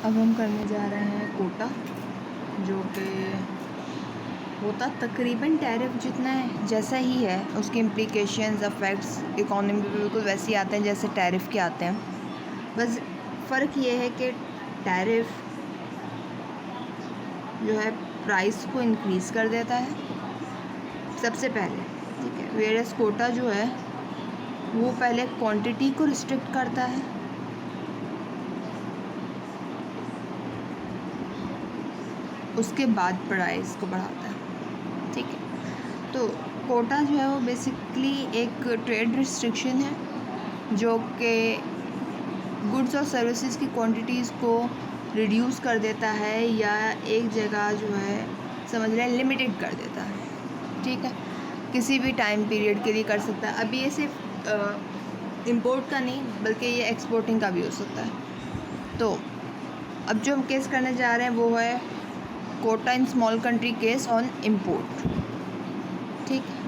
अब हम करने जा रहे हैं कोटा, जो कि होता तकरीबन टैरिफ जितना है जैसा ही है। उसके इम्प्लिकेशंस अफेक्ट्स इकोनॉमी पे बिल्कुल वैसे ही आते हैं जैसे टैरिफ के आते हैं। बस फ़र्क ये है कि टैरिफ जो है प्राइस को इंक्रीज़ कर देता है सबसे पहले, ठीक है। वेयरएस कोटा जो है वो पहले क्वांटिटी को रिस्ट्रिक्ट करता है, उसके बाद प्राइस को बढ़ाता है, ठीक है। तो कोटा जो है वो बेसिकली एक ट्रेड रिस्ट्रिक्शन है जो कि गुड्स और सर्विसेज की क्वांटिटीज़ को रिड्यूस कर देता है या एक जगह जो है समझ रहे हैं लिमिटेड कर देता है, ठीक है। किसी भी टाइम पीरियड के लिए कर सकता है। अभी ये सिर्फ इंपोर्ट का नहीं बल्कि ये एक्सपोर्टिंग का भी हो सकता है। तो अब जो हम केस करने जा रहे हैं वो है quota in small country case on import, ठीक है।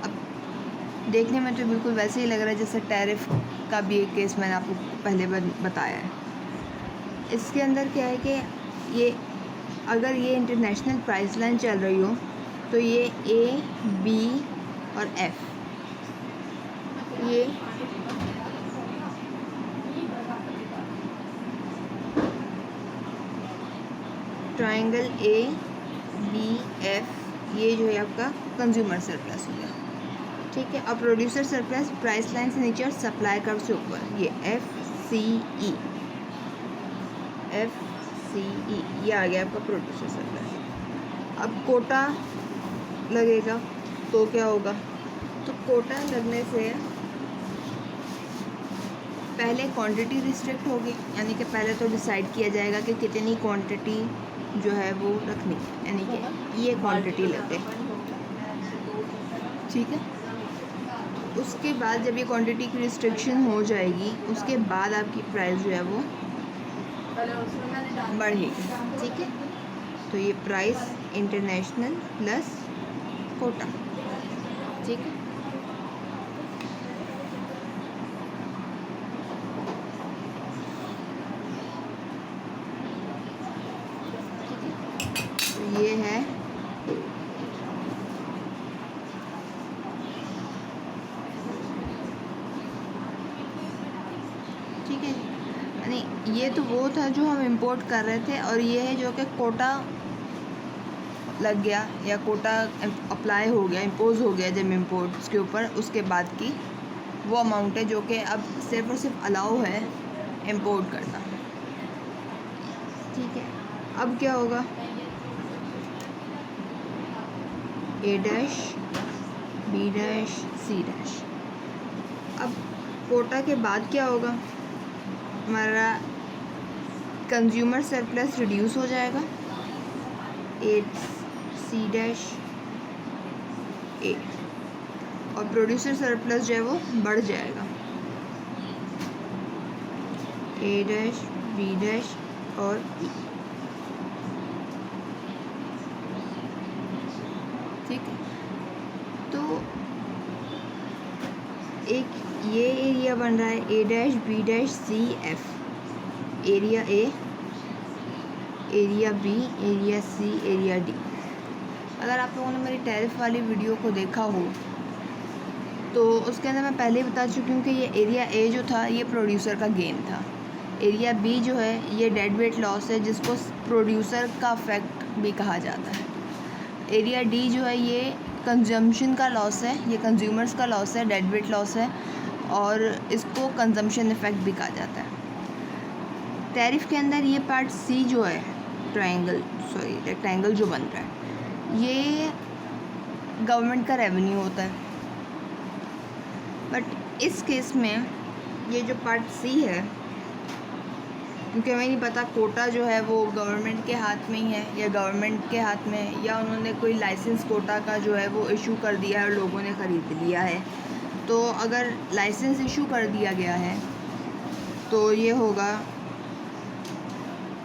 अब देखने में तो बिल्कुल वैसे ही लग रहा है जैसे टैरिफ का भी एक केस मैंने आपको पहले बताया है। इसके अंदर क्या है कि ये अगर ये इंटरनेशनल प्राइस लाइन चल रही हो तो ये ए, बी और एफ, ये ट्रायंगल ए बी एफ, ये जो है आपका कंज्यूमर सरप्लस हो गया, ठीक है। अब प्रोड्यूसर सरप्लस प्राइस लाइन से नीचे और सप्लाई कर्व से ऊपर, ये एफ सी ई, ये आ गया आपका प्रोड्यूसर सरप्लस। अब कोटा लगेगा तो क्या होगा, तो कोटा लगने से पहले क्वांटिटी रिस्ट्रिक्ट होगी, यानी कि पहले तो डिसाइड किया जाएगा कि कितनी क्वांटिटी जो है वो रखनी है, यानी कि ये क्वांटिटी लेते हैं, ठीक है। उसके बाद जब ये क्वांटिटी की रिस्ट्रिक्शन हो जाएगी उसके बाद आपकी प्राइस जो है वो बढ़ेगी, ठीक है। तो ये प्राइस इंटरनेशनल प्लस कोटा, ठीक है। तो ये है ठीक है, यानी ये तो वो था जो हम इंपोर्ट कर रहे थे और ये है जो कि कोटा लग गया या कोटा अप्लाई हो गया, इम्पोज हो गया जब इम्पोर्ट्स के ऊपर, उसके बाद की वो अमाउंट है जो कि अब सिर्फ और सिर्फ अलाउ है इंपोर्ट करना, ठीक है। अब क्या होगा, A dash B dash C dash. अब कोटा के बाद क्या होगा, हमारा कंज्यूमर सरप्लस रिड्यूस हो जाएगा, ए सी डैश ए, और प्रोड्यूसर सरप्लस जो है वो बढ़ जाएगा, ए डैश बी डैश और ई, ठीक है। तो एक ये एरिया बन रहा है A dash B dash C F, area A, area B, area C, area D. अगर आप लोगों ने मेरी टैरिफ वाली वीडियो को देखा हो तो उसके अंदर मैं पहले ही बता चुकी हूँ कि ये एरिया ए जो था ये प्रोड्यूसर का गेन था, एरिया बी जो है ये डेड वेट लॉस है जिसको प्रोड्यूसर का इफेक्ट भी कहा जाता है, एरिया डी जो है ये कंजम्पशन का लॉस है, ये कंज्यूमर्स का लॉस है, डेड वेट लॉस है और इसको कंजम्पशन इफेक्ट भी कहा जाता है। टैरिफ के अंदर ये पार्ट सी जो है रेक्टेंगल जो बन रहा है ये गवर्नमेंट का रेवेन्यू होता है, बट इस केस में ये जो पार्ट सी है, क्योंकि हमें नहीं पता कोटा जो है वो गवर्नमेंट के हाथ में ही है या गवर्नमेंट के हाथ में है या उन्होंने कोई लाइसेंस कोटा का जो है वो इशू कर दिया है और लोगों ने ख़रीद लिया है। तो अगर लाइसेंस इशू कर दिया गया है तो ये होगा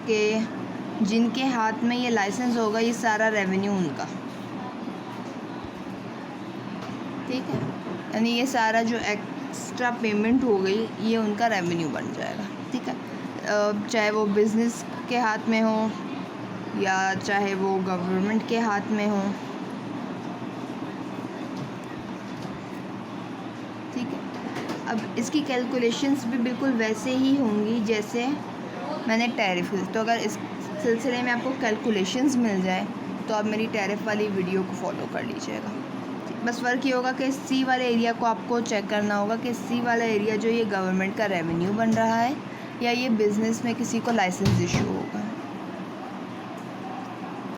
कि जिनके हाथ में ये लाइसेंस होगा ये सारा रेवेन्यू उनका, ठीक है, यानी ये सारा जो एक्स्ट्रा पेमेंट हो गई ये उनका रेवेन्यू बन जाएगा। ठीक है, चाहे वो बिज़नेस के हाथ में हो या चाहे वो गवर्नमेंट के हाथ में हो। ठीक है, अब इसकी कैलकुलेशंस भी बिल्कुल वैसे ही होंगी जैसे मैंने टैरिफ की। तो अगर इस सिलसिले में आपको कैलकुलेशंस मिल जाए तो आप मेरी टैरिफ वाली वीडियो को फॉलो कर लीजिएगा। बस फ़र्क ये होगा कि सी वाले एरिया को आपको चेक करना होगा कि सी वाला एरिया जो ये गवर्नमेंट का रेवेन्यू बन रहा है या ये बिज़नेस में किसी को लाइसेंस इशू होगा।